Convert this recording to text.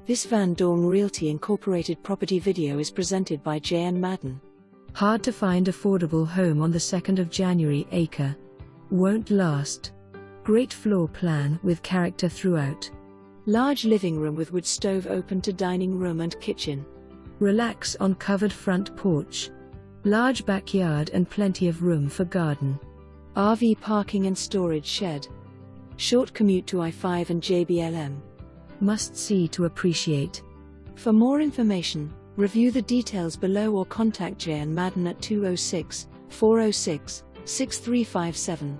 This Dorm Realty Incorporated property video is presented by Jayann Madden. Hard to find affordable home on the 2nd of January. Acre. Won't last. Great floor plan with character throughout. Large living room with wood stove open to dining room and kitchen. Relax on covered front porch. Large backyard and plenty of room for garden. RV parking and storage shed. Short commute to I-5 and JBLM. Must see to appreciate. For more information, review the details below or contact Jayann Madden at 206-406-6357.